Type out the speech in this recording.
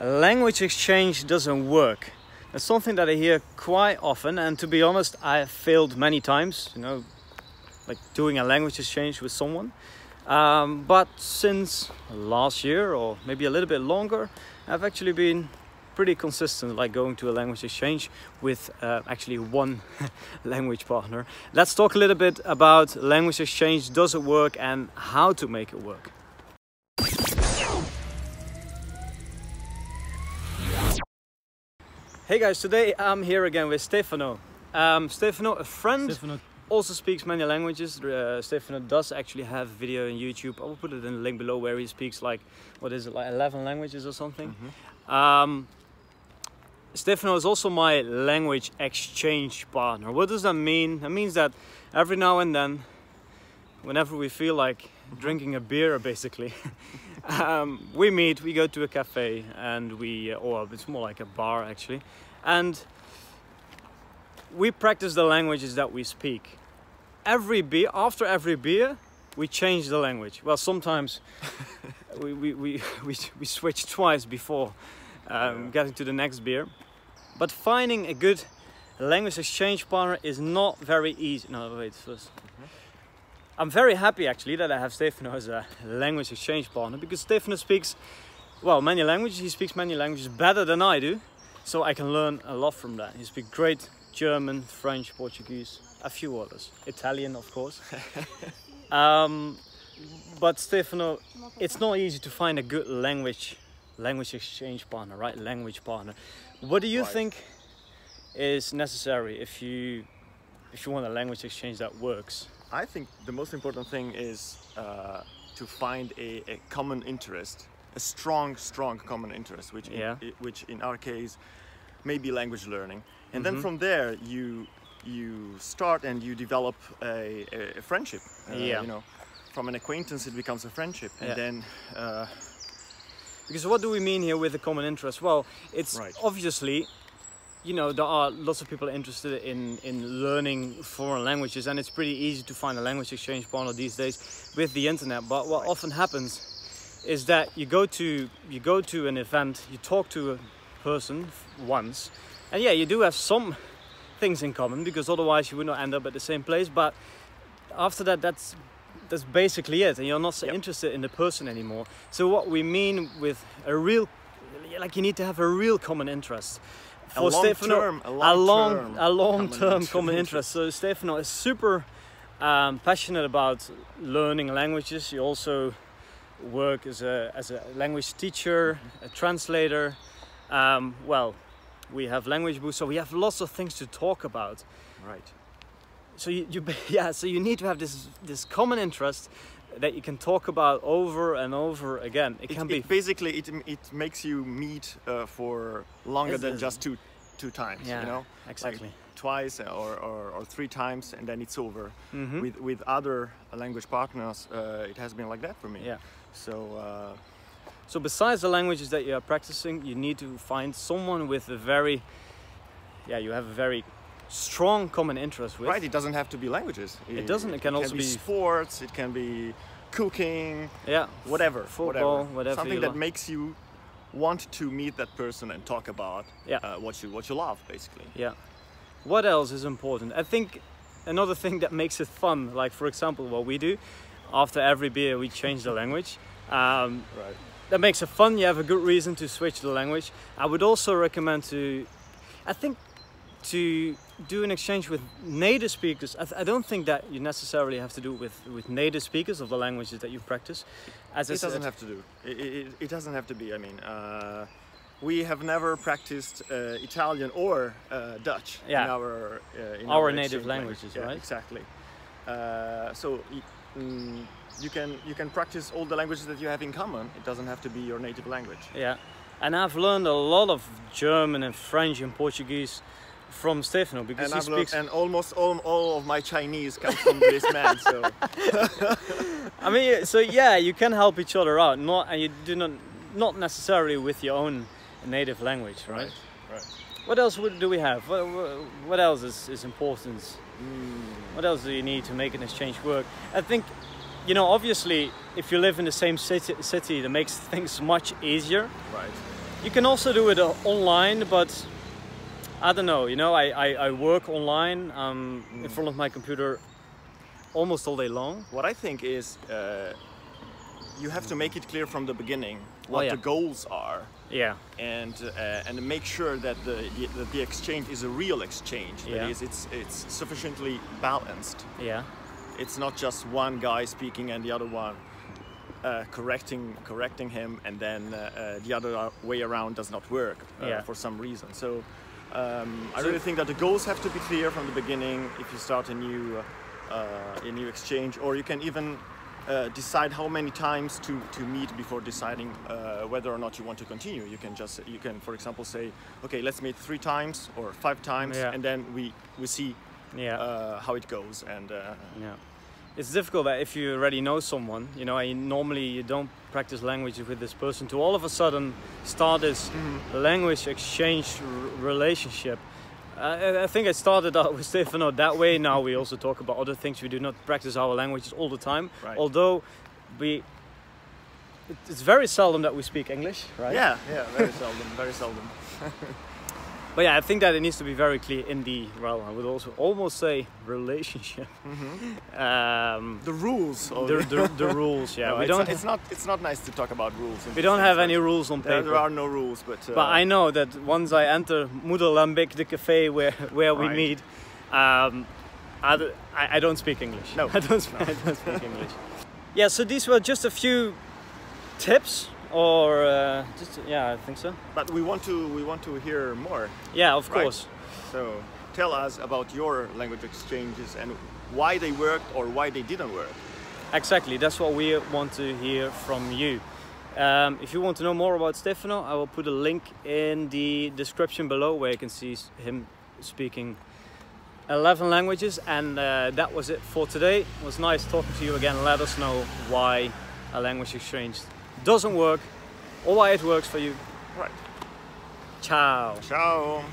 language exchange doesn't work. That's something that I hear quite often, and to be honest, I have failed many times, you know, like doing a language exchange with someone. But since last year, or maybe a little bit longer, I've actually been pretty consistent, like going to a language exchange with actually one language partner. Let's talk a little bit about language exchange, does it work, and how to make it work. Hey guys, today I'm here again with Stefano. Stefano, a friend, Stefano also speaks many languages. Stefano does actually have video on YouTube. I will put it in the link below where he speaks like, what is it, like 11 languages or something. Stefano is also my language exchange partner. What does that mean? That means that every now and then, whenever we feel like drinking a beer basically, we meet, we go to a cafe, and or it's more like a bar actually, and we practice the languages that we speak. After every beer, we change the language. Well, sometimes we switch twice before getting to the next beer. But finding a good language exchange partner is not very easy. No, wait, first. I'm very happy actually that I have Stefano as a language exchange partner, because Stefano speaks, well, many languages. He speaks many languages better than I do, so I can learn a lot from that. He speaks great German, French, Portuguese, a few others. Italian, of course. But Stefano, it's not easy to find a good language exchange partner, right? Language partner. What do you think is necessary if you want a language exchange that works? I think the most important thing is to find a common interest, a strong common interest, which in our case may be language learning. And then from there you start and you develop a friendship. You know, from an acquaintance it becomes a friendship, and then. Because what do we mean here with a common interest? Well, it's obviously, you know, there are lots of people interested in learning foreign languages, and it's pretty easy to find a language exchange partner these days with the internet. But what often happens is that you go to an event, you talk to a person once, and yeah, you do have some things in common, because otherwise you would not end up at the same place. But after that, that's basically it, and you're not so interested in the person anymore. So what we mean with a you need to have a real common interest. For Stefano, a long-term common interest. So Stefano is super passionate about learning languages. He also works as a language teacher, a translator. Well, we have language books, so we have lots of things to talk about. Right. So so you need to have this common interest that you can talk about over and over again. It makes you meet for longer than just two times. Yeah, you know, exactly. Like twice or 3 times, and then it's over. With other language partners, it has been like that for me. Yeah. So besides the languages that you are practicing, you need to find someone with you have a very strong common interest with. Right, it doesn't have to be languages. It doesn't. It can also be sports. It can be cooking. Yeah. Whatever. Football. Whatever. Something that makes you want to meet that person and talk about what you love, basically. Yeah. What else is important? I think another thing that makes it fun, like for example what we do, after every beer we change the language. That makes it fun. You have a good reason to switch the language. I would also recommend to do an exchange with native speakers. I don't think that you necessarily have to do it with native speakers of the languages that you practice. It doesn't have to do. It doesn't have to be. I mean, we have never practiced Italian or Dutch in our native languages, right? Exactly. So you can practice all the languages that you have in common. It doesn't have to be your native language. Yeah, and I've learned a lot of German and French and Portuguese from Stefano, because he speaks. And almost all of my Chinese comes from this man. So I mean, so yeah, you can help each other out. And you do not necessarily with your own native language, right? Right. What else do we have? What else is important? What else do you need to make an exchange work? I think, you know, obviously, if you live in the same city, that makes things much easier. Right. You can also do it online, but I don't know, you know, I work online, in front of my computer almost all day long. What I think is you have to make it clear from the beginning what the goals are. Yeah. And make sure that the exchange is a real exchange. That is, it's sufficiently balanced. Yeah. It's not just one guy speaking and the other one correcting him, and then the other way around does not work for some reason. So I really think that the goals have to be clear from the beginning if you start a new exchange, or you can even decide how many times to meet before deciding whether or not you want to continue. You can for example say, okay, let's meet 3 times or 5 times, and then we see how it goes. And it's difficult that if you already know someone, you know, normally you don't practice languages with this person, to all of a sudden start this language exchange relationship. I think I started out with Stefano that way. Now we also talk about other things. We do not practice our languages all the time, although it's very seldom that we speak English, right? Yeah, very seldom, very seldom. But yeah, I think that it needs to be very clear in the, well, I would also almost say relationship. The rules. The rules, yeah. No, it's not nice to talk about rules. We don't have any rules on paper. There are no rules, but I know that once I enter Moeder Lambic, the cafe where we meet, I don't speak English. No, I don't speak English. Yeah, so these were just a few tips. Or I think so. But we want to hear more. Yeah, of course. So tell us about your language exchanges and why they worked or why they didn't work. Exactly, that's what we want to hear from you. If you want to know more about Stefano, I will put a link in the description below where you can see him speaking 11 languages. And that was it for today. It was nice talking to you again. Let us know why a language exchange doesn't work or why it works for you. Right. Ciao. Ciao.